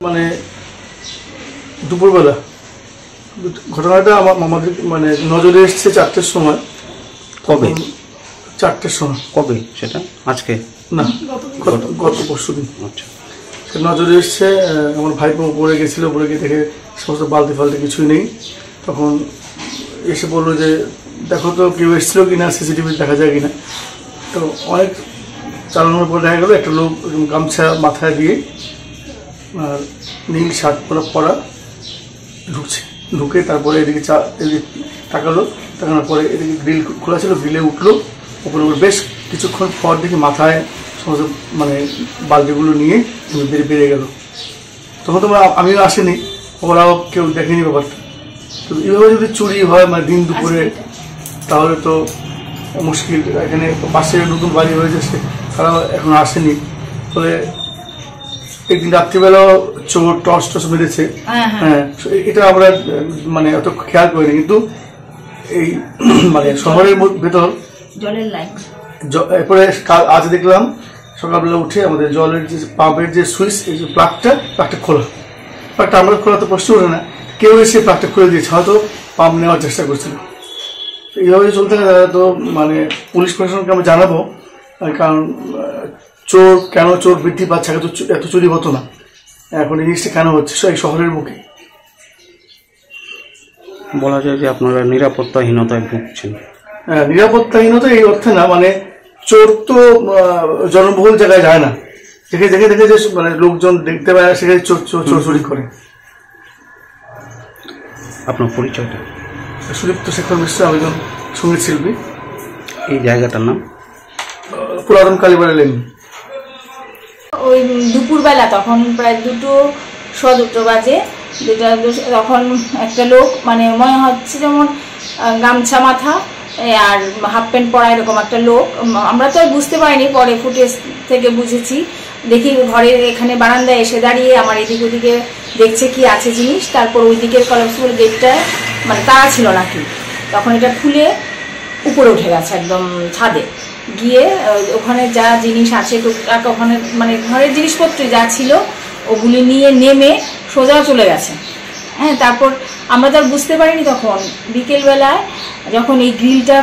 মানে দুপুরবেলা ঘটনাটা আমাদের মানে নজরে এসছে 4টের সময়। কবে? 4টের সময়। কবে সেটা? আজকে না, গত পরশু দিন। আচ্ছা, সে নজরে এসছে। আমার ভাইপো উপরে গেছিলো, উপরে গিয়ে দেখে সমস্ত বালতি ফালতি কিছুই নেই। তখন এসে বললো যে দেখো তো কেউ এসেছিলো কিনা, সিসিটিভি দেখা যায় কিনা। তো অনেক চালানোর পর দেখা গেলো একটা লোক গামছা মাথায় দিয়ে আর নীল শার্ট পরা ঢুকে তারপরে এদিকে তাকালো। তাকানোর পরে এদিকে গ্রিল খোলা ছিল, গ্রিলে উঠলো উপরে। বেশ কিছুক্ষণ পর দেখি মাথায় সমস্ত মানে বালতিগুলো নিয়ে বেরিয়ে গেল। তখন তোমরা আমিও আসেনি, ওরাও কেউ দেখেনি ব্যাপারটা। তো এইভাবে যদি চুরি হয় মানে দিন দুপুরে, তাহলে তো মুশকিল। এখানে পাশে নতুন বাড়ি হয়েছে, তারাও এখন আসেনি। ফলে একদিন রাত্রিবেলাও চোর টর্চ মেরেছে। হ্যাঁ, এটা আমরা মানে অত খেয়াল করিনি। কিন্তু এই মানে শহরের ভেতর জলের লাইন, এরপরে আজ দেখলাম সকালবেলা উঠে আমাদের জলের যে পাম্পের যে সুইচ, এই যে প্লাগটা খোলা। প্লাগটা আমরা খোলা তো প্রশ্ন ওঠে না, কেউ এসে প্লাগটা খুলে দিয়েছে, হয়তো পাম্প নেওয়ার চেষ্টা করছিল। এইভাবে চলতে গেলে তো মানে পুলিশ প্রশাসনকে আমরা জানাবো, কারণ কেন চোর বৃদ্ধি পাচ্ছে? আগে তো এত চুরি হতো না, এখন এই জিনিসটা কেন হচ্ছে এই শহরের মুখে? বলা যায় যে আপনারা নিরাপত্তাহীনতায় ভুগছেন। হ্যাঁ, নিরাপত্তাহীনতা এই অর্থে না, মানে চোর তো জনবহুল জায়গায় যায় না, দেখে যে মানে লোকজন দেখতে পায় সেখানে চোর চুরি করে। আপনার পরিচয়টা? সুদীপ্ত শেখর মিশ্র, আমি একজন সঙ্গীত শিল্পী। এই জায়গাটার নাম? পুরাতন কালীবাড়ি লেন। ওই দুপুরবেলা তখন প্রায় 2:15 বাজে, তখন একটা লোক মানে মনে হচ্ছে যেমন গামছা মাথা আর হাফ প্যান্ট পরা এরকম একটা লোক। আমরা তো আর বুঝতে পারিনি, পরে ফুটেজ থেকে বুঝেছি। দেখি ঘরের এখানে বারান্দায় এসে দাঁড়িয়ে আমার এদিক ওদিকে দেখছে কি আছে জিনিস। তারপর ওই দিকের কলাপসিবল গেটটা মানে তারা ছিল নাকি, তখন এটা খুলে উপরে উঠে গেছে একদম ছাদে গিয়ে। ওখানে যা জিনিস আছে টুকটাক, ওখানে মানে ঘরের জিনিসপত্র যা ছিল ওগুলি নিয়ে নেমে সোজা চলে গেছে। হ্যাঁ, তারপর আমরা তো আর বুঝতে পারিনি। তখন বিকেলবেলায় যখন এই গ্রিলটা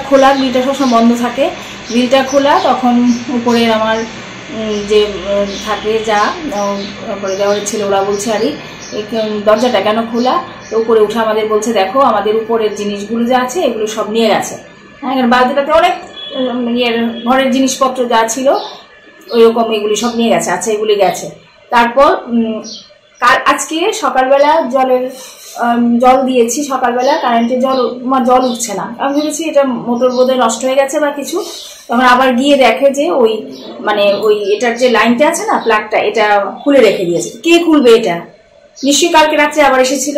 সবসময় বন্ধ থাকে, গ্রিলটা খোলা, তখন উপরের আমার যে থাকে যা উপরে দেওয়ার ছিল, ওরা বলছে আরে দরজাটা কেন খোলা? তো উপরে উঠে আমাদের বলছে দেখো আমাদের উপরের জিনিসগুলো যা আছে এগুলো সব নিয়ে গেছে। হ্যাঁ, বালতিটাতে অনেক ঘরের জিনিসপত্র যা ছিল ওইরকম এগুলি সব নিয়ে গেছে। আচ্ছা, এগুলি গেছে। তারপর আজকে সকালবেলা জল দিয়েছি, সকালবেলা কারেন্টের জল উঠছে না। আমি ভেবেছি এটা মোটর বোধহয় নষ্ট হয়ে গেছে বা কিছু। তখন আবার গিয়ে দেখে যে ওই এটার যে লাইনটা আছে না, প্লাগটা, এটা খুলে রেখে দিয়েছে। কে খুলবে এটা? নিশ্চয়ই কালকে রাত্রে আবার এসেছিল,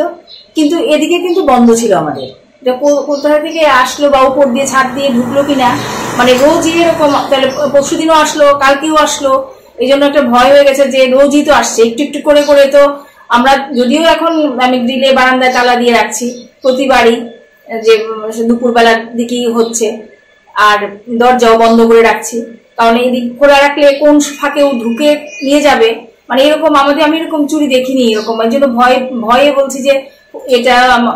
কিন্তু এদিকে কিন্তু বন্ধ ছিল আমাদের। এটা কোথা থেকে আসলো বা উপর দিয়ে ছাদ দিয়ে ঢুকলো কিনা, মানে রোজই এরকম। তাহলে পরশুদিনও আসলো, কালকেও আসলো। এই জন্য একটা ভয় হয়ে গেছে যে রোজই তো আসছে, একটু একটু করে করে। তো আমরা যদিও এখন আমি গ্রিলে বারান্দায় তালা দিয়ে রাখছি প্রতিবারই, যে দুপুরবেলার দিকেই হচ্ছে, আর দরজাও বন্ধ করে রাখছি, কারণ এই দিক খোলা রাখলে কোন ফাঁকেও ঢুকে নিয়ে যাবে। মানে এরকম আমি এরকম চুরি দেখিনি এরকম। এই জন্য ভয়ে বলছি যে এটা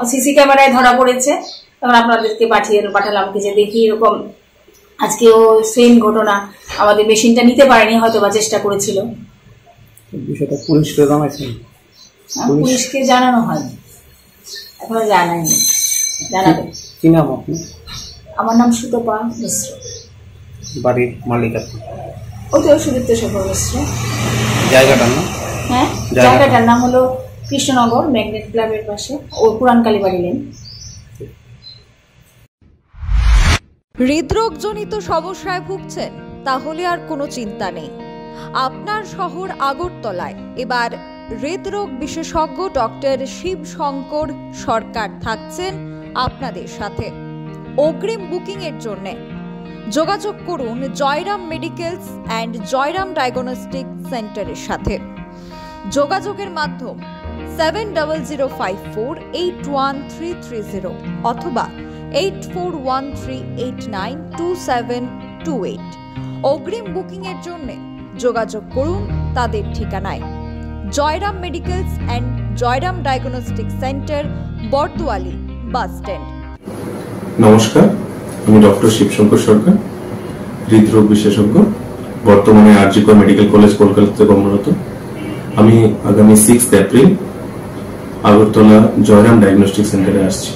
সিসি ক্যামেরায় ধরা পড়েছে। তখন আপনাদেরকে পাঠালাম কি যে দেখি এরকম আজকেও সেম ঘটনা। আমাদের মেশিনটা নিতে পারেনি, হয়তো বা চেষ্টা করেছিল। বিষয়টা পুলিশকে জানাইছেন? পুলিশকে জানানো হয়নি, এখনো জানায়নি, জানাবে। কি নাম আপনি? আমার নাম সুতপা মিশ্র। বাড়ির মালিক আপনি? ওই তো সুদীপ্ত শেখর মিশ্র। জায়গাটার নাম? হ্যাঁ, জায়গাটার নাম হলো কৃষ্ণনগর, ম্যাগনেট ক্লাবের পাশে, ও পুরান কালীবাড়ি লেন। হৃদরোগজনিত সমস্যায় ভুগছেন? তাহলে আর কোনো চিন্তা নেই। আপনার শহর আগরতলায় এবার হৃদরোগ বিশেষজ্ঞ ডক্টর শিবশঙ্কর সরকার থাকছেন আপনাদের সাথে। অগ্রিম বুকিং এর জন্য যোগাযোগ করুন Jayaram medicals and Jayram diagnostic সেন্টারের সাথে। যোগাযোগের মাধ্যম 7005481330 অথবা 8413892728। অগ্রিম বুকিং এর জন্য যোগাযোগ করুন তাদের ঠিকানায়। Jayram medicals and Jayram diagnostic centre, বর্দোয়ালি বাস স্ট্যান্ড। নমস্কার, আমি ডক্টর শিবশঙ্কর সরকার, হৃদরোগ বিশেষজ্ঞ, বর্তমানে আরজি কর মেডিকেল কলেজ কলকাতাতে কর্মরত। আমি আগামী 6 এপ্রিল আগরতলা জয়রাম ডায়াগনস্টিক সেন্টারে আসছি।